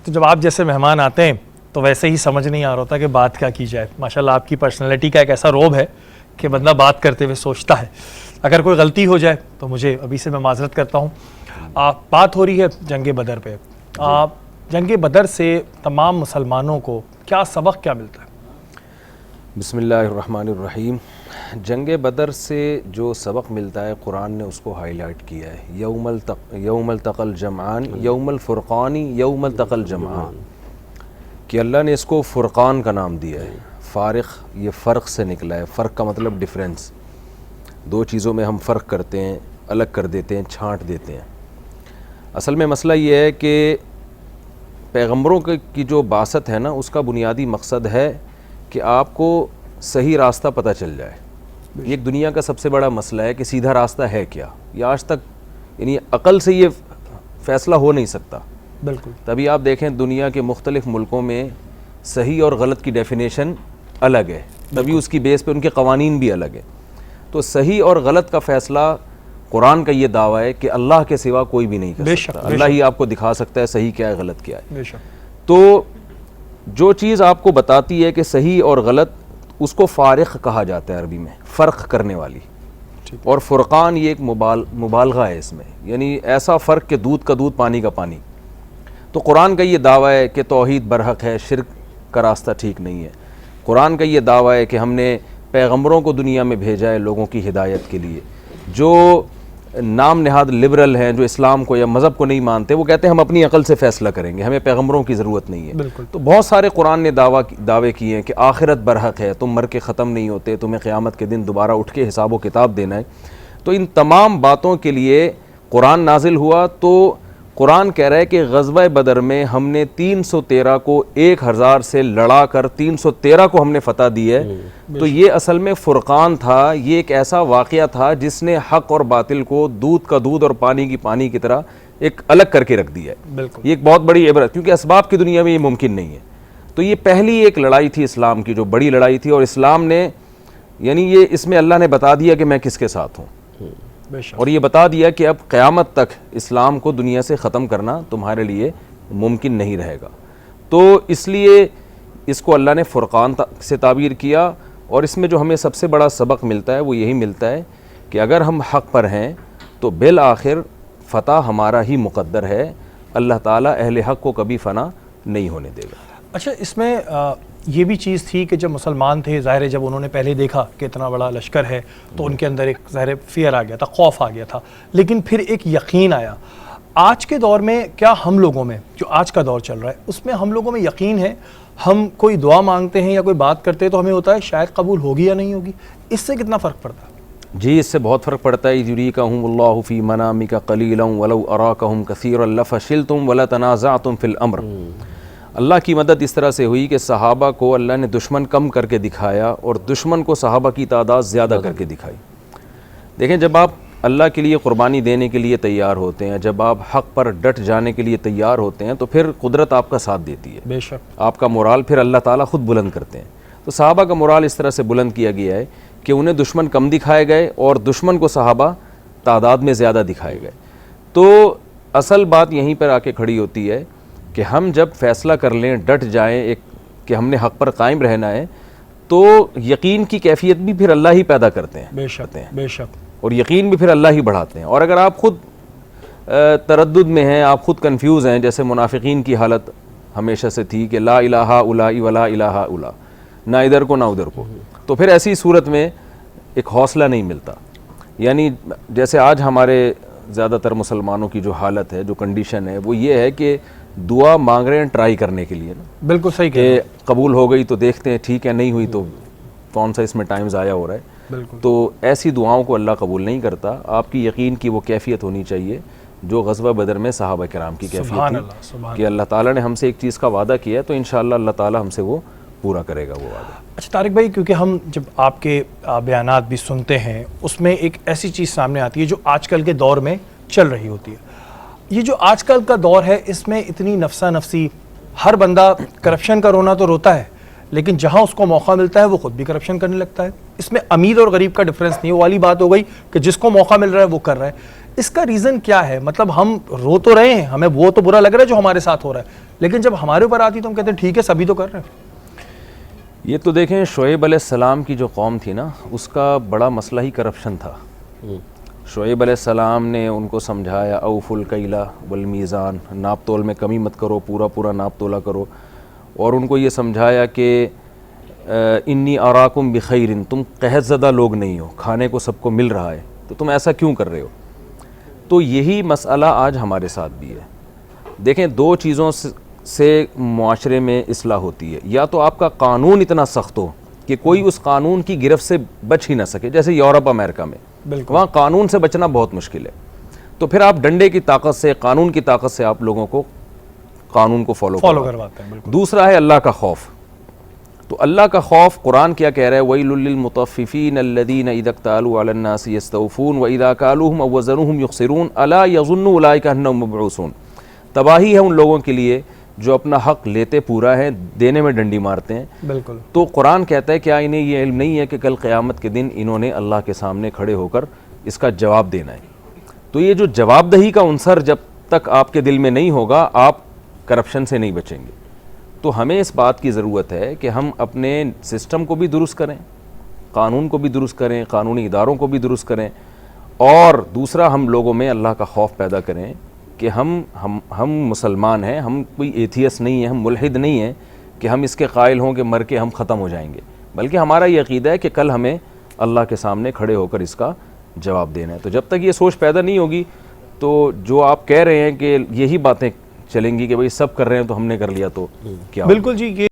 تو جب آپ جیسے مہمان آتے ہیں تو ویسے ہی سمجھ نہیں آ رہا ہوتا کہ بات کیا کی جائے. ماشاءاللہ آپ کی پرسنالٹی کا ایک ایسا روب ہے کہ بندہ بات کرتے ہوئے سوچتا ہے. اگر کوئی غلطی ہو جائے تو مجھے ابھی سے میں معذرت کرتا ہوں. بات ہو رہی ہے جنگ بدر پہ. جنگ بدر سے تمام مسلمانوں کو کیا سبق کیا ملتا ہے؟ بسم اللہ الرحمن الرحیم. جنگ بدر سے جو سبق ملتا ہے قرآن نے اس کو ہائی لائٹ کیا ہے. یوم التقى الجمعان یوم الفرقان یوم التقى الجمعان، کہ اللہ نے اس کو فرقان کا نام دیا ہے. فارق یہ فرق سے نکلا ہے. فرق کا مطلب ڈیفرنس. دو چیزوں میں ہم فرق کرتے ہیں، الگ کر دیتے ہیں، چھانٹ دیتے ہیں. اصل میں مسئلہ یہ ہے کہ پیغمبروں کی جو بعثت ہے نا، اس کا بنیادی مقصد ہے کہ آپ کو صحیح راستہ پتہ چل جائے. یہ ایک دنیا کا سب سے بڑا مسئلہ ہے کہ سیدھا راستہ ہے کیا. یہ آج تک یعنی عقل سے یہ فیصلہ ہو نہیں سکتا. بالکل. تبھی آپ دیکھیں دنیا کے مختلف ملکوں میں صحیح اور غلط کی ڈیفینیشن الگ ہے، تبھی اس کی بیس پہ ان کے قوانین بھی الگ ہیں. تو صحیح اور غلط کا فیصلہ قرآن کا یہ دعویٰ ہے کہ اللہ کے سوا کوئی بھی نہیں کر سکتا. اللہ ہی آپ کو دکھا سکتا ہے صحیح کیا ہے غلط کیا ہے. تو جو چیز آپ کو بتاتی ہے کہ صحیح اور غلط، اس کو فارق کہا جاتا ہے عربی میں، فرق کرنے والی. اور فرقان یہ ایک مبالغہ ہے اس میں، یعنی ایسا فرق کہ دودھ کا دودھ پانی کا پانی. تو قرآن کا یہ دعویٰ ہے کہ توحید برحق ہے، شرک کا راستہ ٹھیک نہیں ہے. قرآن کا یہ دعویٰ ہے کہ ہم نے پیغمبروں کو دنیا میں بھیجا ہے لوگوں کی ہدایت کے لیے. جو نام نہاد لبرل ہیں، جو اسلام کو یا مذہب کو نہیں مانتے، وہ کہتے ہیں ہم اپنی عقل سے فیصلہ کریں گے، ہمیں پیغمبروں کی ضرورت نہیں ہے. تو بہت سارے قرآن نے دعوے کیے ہیں کہ آخرت برحق ہے، تم مر کے ختم نہیں ہوتے، تمہیں قیامت کے دن دوبارہ اٹھ کے حساب و کتاب دینا ہے. تو ان تمام باتوں کے لیے قرآن نازل ہوا. تو قرآن کہہ رہا ہے کہ غزوہ بدر میں ہم نے 313 کو 1000 سے لڑا کر 313 کو ہم نے فتح دی ہے. تو یہ اصل میں فرقان تھا. یہ ایک ایسا واقعہ تھا جس نے حق اور باطل کو دودھ کا دودھ اور پانی کی پانی کی طرح ایک الگ کر کے رکھ دیا ہے. یہ ایک بہت بڑی عبرت، کیونکہ اسباب کی دنیا میں یہ ممکن نہیں ہے. تو یہ پہلی ایک لڑائی تھی اسلام کی، جو بڑی لڑائی تھی. اور اسلام نے یعنی یہ اس میں اللہ نے بتا دیا کہ میں کس کے ساتھ ہوں، اور یہ بتا دیا کہ اب قیامت تک اسلام کو دنیا سے ختم کرنا تمہارے لیے ممکن نہیں رہے گا. تو اس لیے اس کو اللہ نے فرقان سے تعبیر کیا. اور اس میں جو ہمیں سب سے بڑا سبق ملتا ہے وہ یہی ملتا ہے کہ اگر ہم حق پر ہیں تو بالآخر فتح ہمارا ہی مقدر ہے. اللہ تعالیٰ اہل حق کو کبھی فنا نہیں ہونے دے گا. اچھا، اس میں یہ بھی چیز تھی کہ جب مسلمان تھے، ظاہر ہے جب انہوں نے پہلے دیکھا کہ اتنا بڑا لشکر ہے تو ان کے اندر ایک ظاہر فیئر آ گیا تھا، خوف آ گیا تھا، لیکن پھر ایک یقین آیا. آج کے دور میں کیا ہم لوگوں میں، جو آج کا دور چل رہا ہے، اس میں ہم لوگوں میں یقین ہے؟ ہم کوئی دعا مانگتے ہیں یا کوئی بات کرتے ہیں تو ہمیں ہوتا ہے شاید قبول ہوگی یا نہیں ہوگی. اس سے کتنا فرق پڑتا ہے؟ جی، اس سے بہت فرق پڑتا ہے. یریکہم اللہ فی منامک قلیلا ولو اراکہم کثیرا لفشلتم ولتنازعتم فی الامر. اللہ کی مدد اس طرح سے ہوئی کہ صحابہ کو اللہ نے دشمن کم کر کے دکھایا اور دشمن کو صحابہ کی تعداد زیادہ کر کے دکھائی. دیکھیں، جب آپ اللہ کے لیے قربانی دینے کے لیے تیار ہوتے ہیں، جب آپ حق پر ڈٹ جانے کے لیے تیار ہوتے ہیں، تو پھر قدرت آپ کا ساتھ دیتی ہے. بے شک. آپ کا مورال پھر اللہ تعالیٰ خود بلند کرتے ہیں. تو صحابہ کا مورال اس طرح سے بلند کیا گیا ہے کہ انہیں دشمن کم دکھائے گئے اور دشمن کو صحابہ تعداد میں زیادہ دکھائے گئے. تو اصل بات یہیں پر آ کے کھڑی ہوتی ہے کہ ہم جب فیصلہ کر لیں، ڈٹ جائیں ایک کہ ہم نے حق پر قائم رہنا ہے، تو یقین کی کیفیت بھی پھر اللہ ہی پیدا کرتے ہیں. بے شک، بے شک. اور یقین بھی پھر اللہ ہی بڑھاتے ہیں. اور اگر آپ خود تردد میں ہیں، آپ خود کنفیوز ہیں، جیسے منافقین کی حالت ہمیشہ سے تھی کہ لا الہ الا ولا الہ الا، نہ ادھر کو نہ ادھر کو، تو پھر ایسی صورت میں ایک حوصلہ نہیں ملتا. یعنی جیسے آج ہمارے زیادہ تر مسلمانوں کی جو حالت ہے، جو کنڈیشن ہے، وہ یہ ہے کہ دعا مانگ رہے ہیں ٹرائی کرنے کے لیے نا. بالکل صحیح کہ قبول ہو گئی تو دیکھتے ہیں، ٹھیک ہے، نہیں ہوئی تو کون سا اس میں ٹائم ضائع ہو رہا ہے. تو ایسی دعاؤں کو اللہ قبول نہیں کرتا. آپ کی یقین کی وہ کیفیت ہونی چاہیے جو غزوہ بدر میں صحابہ کرام کی کیفیت تھی کہ اللہ تعالیٰ نے ہم سے ایک چیز کا وعدہ کیا ہے تو انشاءاللہ اللہ تعالیٰ ہم سے وہ پورا کرے گا وہ وعدہ. اچھا طارق بھائی، کیونکہ ہم جب آپ کے بیانات بھی سنتے ہیں، اس میں ایک ایسی چیز سامنے آتی ہے جو آج کل کے دور میں چل رہی ہوتی ہے. یہ جو آج کل کا دور ہے، اس میں اتنی نفسا نفسی، ہر بندہ کرپشن کا رونا تو روتا ہے، لیکن جہاں اس کو موقع ملتا ہے وہ خود بھی کرپشن کرنے لگتا ہے. اس میں امیر اور غریب کا ڈفرینس نہیں ہے. وہ والی بات ہو گئی کہ جس کو موقع مل رہا ہے وہ کر رہا ہے. اس کا ریزن کیا ہے؟ مطلب ہم رو تو رہے ہیں، ہمیں وہ تو برا لگ رہا ہے جو ہمارے ساتھ ہو رہا ہے، لیکن جب ہمارے اوپر آتی تو ہم کہتے ہیں ٹھیک ہے سبھی تو کر رہے ہیں. یہ تو دیکھیں شعیب علیہ السلام کی جو قوم تھی نا اس کا بڑا مسئلہ ہی کرپشن تھا. شعیب علیہ السلام نے ان کو سمجھایا اوف الکیل والمیزان, ناپ تول میں کمی مت کرو, پورا پورا ناپ تولا کرو, اور ان کو یہ سمجھایا کہ انی اراکم بخیر, تم قحط زدہ لوگ نہیں ہو, کھانے کو سب کو مل رہا ہے تو تم ایسا کیوں کر رہے ہو. تو یہی مسئلہ آج ہمارے ساتھ بھی ہے. دیکھیں دو چیزوں سے معاشرے میں اصلاح ہوتی ہے, یا تو آپ کا قانون اتنا سخت ہو کہ کوئی اس قانون کی گرفت سے بچ ہی نہ سکے, جیسے یورپ امریکہ میں وہاں قانون سے بچنا بہت مشکل ہے, تو پھر آپ ڈنڈے کی طاقت سے, قانون کی طاقت سے آپ لوگوں کو قانون کو فالو کرواتے ہیں. دوسرا ہے اللہ کا خوف. تو اللہ کا خوف قرآن کیا کہہ رہا ہے, وَيْلٌ لِّلْمُطَفِّفِينَ الَّذِينَ إِذَا اكْتَالُوا عَلَى النَّاسِ يَسْتَوْفُونَ وَإِذَا كَالُوهُمْ أَوْ وَّزَنُوهُمْ يُخْسِرُونَ أَلَا يَظُنُّ أُولَٰئِكَ أَنَّهُم مَّبْعُوثُونَ. تباہی ہے ان لوگوں کے لیے جو اپنا حق لیتے پورا ہے, دینے میں ڈنڈی مارتے ہیں. بالکل. تو قرآن کہتا ہے کیا انہیں یہ علم نہیں ہے کہ کل قیامت کے دن انہوں نے اللہ کے سامنے کھڑے ہو کر اس کا جواب دینا ہے. تو یہ جو جواب دہی کا عنصر جب تک آپ کے دل میں نہیں ہوگا آپ کرپشن سے نہیں بچیں گے. تو ہمیں اس بات کی ضرورت ہے کہ ہم اپنے سسٹم کو بھی درست کریں, قانون کو بھی درست کریں, قانونی اداروں کو بھی درست کریں, اور دوسرا ہم لوگوں میں اللہ کا خوف پیدا کریں کہ ہم مسلمان ہیں, ہم کوئی ایتھیسٹ نہیں ہیں, ہم ملحد نہیں ہیں کہ ہم اس کے قائل ہوں کہ مر کے ہم ختم ہو جائیں گے, بلکہ ہمارا یہ عقیدہ ہے کہ کل ہمیں اللہ کے سامنے کھڑے ہو کر اس کا جواب دینا ہے. تو جب تک یہ سوچ پیدا نہیں ہوگی تو جو آپ کہہ رہے ہیں کہ یہی باتیں چلیں گی کہ بھئی سب کر رہے ہیں تو ہم نے کر لیا تو کیا. بالکل جی, یہ